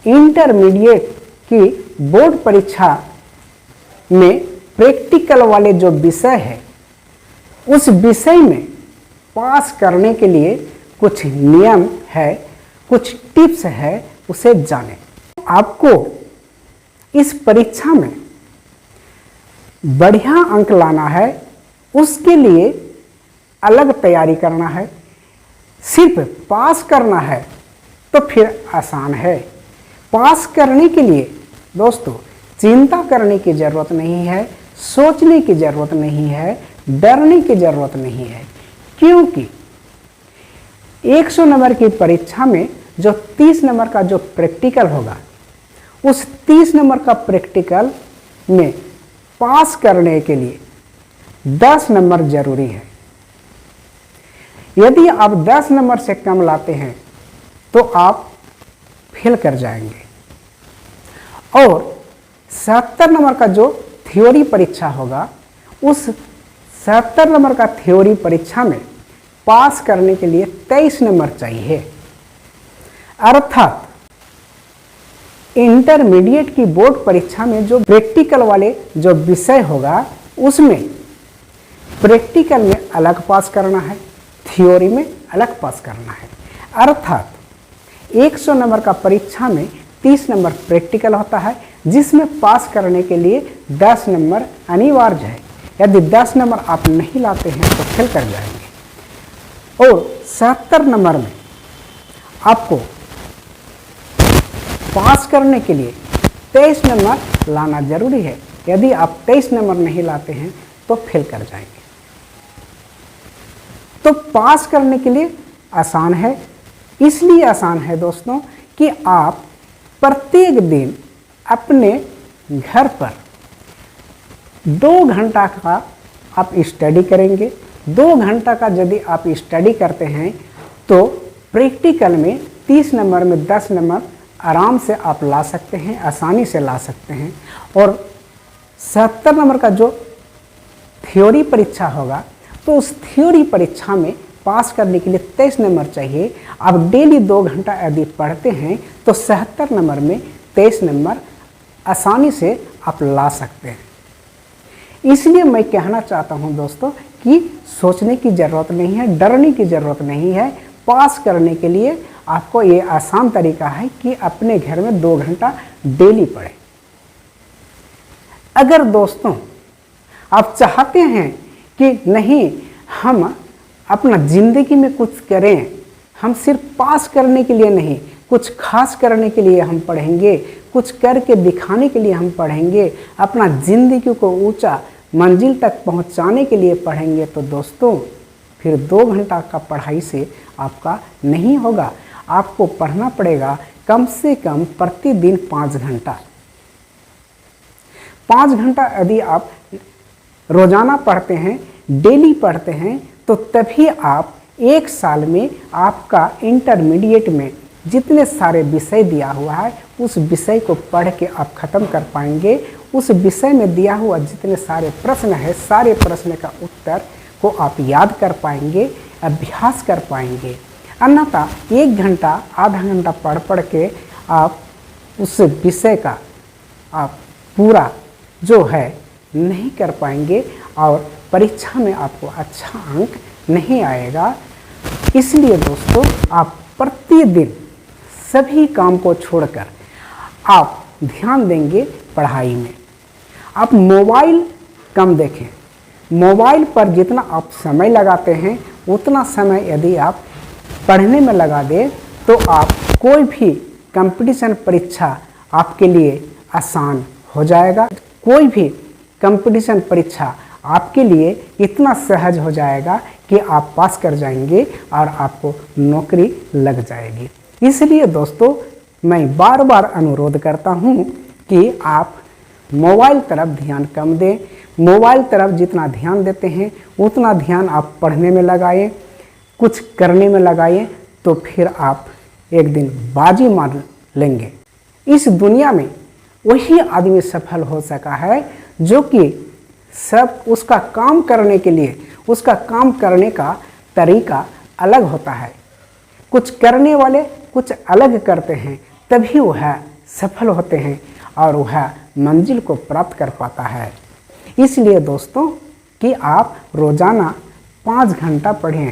Intermediate की board परीक्षा में प्रैक्टिकल वाले जो विषय है उस विषय में पास करने के लिए कुछ नियम है, कुछ टिप्स है, उसे जानें। आपको इस परीक्षा में बढ़िया अंक लाना है, उसके लिए अलग तैयारी करना है। सिर्फ पास करना है तो फिर आसान है। पास करने के लिए दोस्तों चिंता करने की ज़रूरत नहीं है, सोचने की ज़रूरत नहीं है, डरने की ज़रूरत नहीं है, क्योंकि 100 नंबर की परीक्षा में जो 30 नंबर का जो प्रैक्टिकल होगा, उस 30 नंबर का प्रैक्टिकल में पास करने के लिए 10 नंबर जरूरी है। यदि आप 10 नंबर से कम लाते हैं तो आप फेल कर जाएंगे। और 70 नंबर का जो थ्योरी परीक्षा होगा, उस 70 नंबर का थ्योरी परीक्षा में पास करने के लिए 23 नंबर चाहिए। अर्थात इंटरमीडिएट की बोर्ड परीक्षा में जो प्रैक्टिकल वाले जो विषय होगा, उसमें प्रैक्टिकल में अलग पास करना है, थ्योरी में अलग पास करना है। अर्थात 100 नंबर का परीक्षा में 30 नंबर प्रैक्टिकल होता है, जिसमें पास करने के लिए 10 नंबर अनिवार्य है। यदि 10 नंबर आप नहीं लाते हैं तो फेल कर जाएंगे। और 70 नंबर में आपको पास करने के लिए 23 नंबर लाना जरूरी है। यदि आप 23 नंबर नहीं लाते हैं तो फेल कर जाएंगे। तो पास करने के लिए आसान है। इसलिए आसान है दोस्तों कि आप प्रत्येक दिन अपने घर पर 2 घंटा का आप स्टडी करेंगे। 2 घंटा का यदि आप स्टडी करते हैं तो प्रैक्टिकल में 30 नंबर में 10 नंबर आराम से आप ला सकते हैं, आसानी से ला सकते हैं। और 70 नंबर का जो थ्योरी परीक्षा होगा, तो उस थ्योरी परीक्षा में पास करने के लिए 23 नंबर चाहिए। आप डेली 2 घंटा यदि पढ़ते हैं तो 70 नंबर में 23 नंबर आसानी से आप ला सकते हैं। इसलिए मैं कहना चाहता हूं दोस्तों कि सोचने की ज़रूरत नहीं है, डरने की ज़रूरत नहीं है। पास करने के लिए आपको ये आसान तरीका है कि अपने घर में 2 घंटा डेली पढ़ें। अगर दोस्तों आप चाहते हैं कि नहीं, हम अपना ज़िंदगी में कुछ करें, हम सिर्फ पास करने के लिए नहीं, कुछ खास करने के लिए हम पढ़ेंगे, कुछ करके दिखाने के लिए हम पढ़ेंगे, अपना ज़िंदगी को ऊंचा मंजिल तक पहुंचाने के लिए पढ़ेंगे, तो दोस्तों फिर 2 घंटा का पढ़ाई से आपका नहीं होगा। आपको पढ़ना पड़ेगा कम से कम प्रतिदिन 5 घंटा। 5 घंटा यदि आप रोज़ाना पढ़ते हैं, डेली पढ़ते हैं, तो तभी आप 1 साल में आपका इंटरमीडिएट में जितने सारे विषय दिया हुआ है, उस विषय को पढ़ के आप ख़त्म कर पाएंगे। उस विषय में दिया हुआ जितने सारे प्रश्न है, सारे प्रश्न का उत्तर को आप याद कर पाएंगे, अभ्यास कर पाएंगे। अन्यथा 1 घंटा, आधा घंटा पढ़ के आप उस विषय का आप पूरा जो है नहीं कर पाएंगे और परीक्षा में आपको अच्छा अंक नहीं आएगा। इसलिए दोस्तों आप प्रतिदिन सभी काम को छोड़कर आप ध्यान देंगे पढ़ाई में। आप मोबाइल कम देखें। मोबाइल पर जितना आप समय लगाते हैं, उतना समय यदि आप पढ़ने में लगा दें तो आप कोई भी कंपटीशन परीक्षा आपके लिए आसान हो जाएगा। कोई भी कंपटीशन परीक्षा आपके लिए इतना सहज हो जाएगा कि आप पास कर जाएंगे और आपको नौकरी लग जाएगी। इसलिए दोस्तों मैं बार बार अनुरोध करता हूं कि आप मोबाइल तरफ ध्यान कम दें। मोबाइल तरफ जितना ध्यान देते हैं उतना ध्यान आप पढ़ने में लगाएं, कुछ करने में लगाएं, तो फिर आप एक दिन बाजी मार लेंगे। इस दुनिया में वही आदमी सफल हो सका है जो कि सब उसका काम करने के लिए, उसका काम करने का तरीका अलग होता है। कुछ करने वाले कुछ अलग करते हैं, तभी वह सफल होते हैं और वह मंजिल को प्राप्त कर पाता है। इसलिए दोस्तों कि आप रोज़ाना 5 घंटा पढ़ें।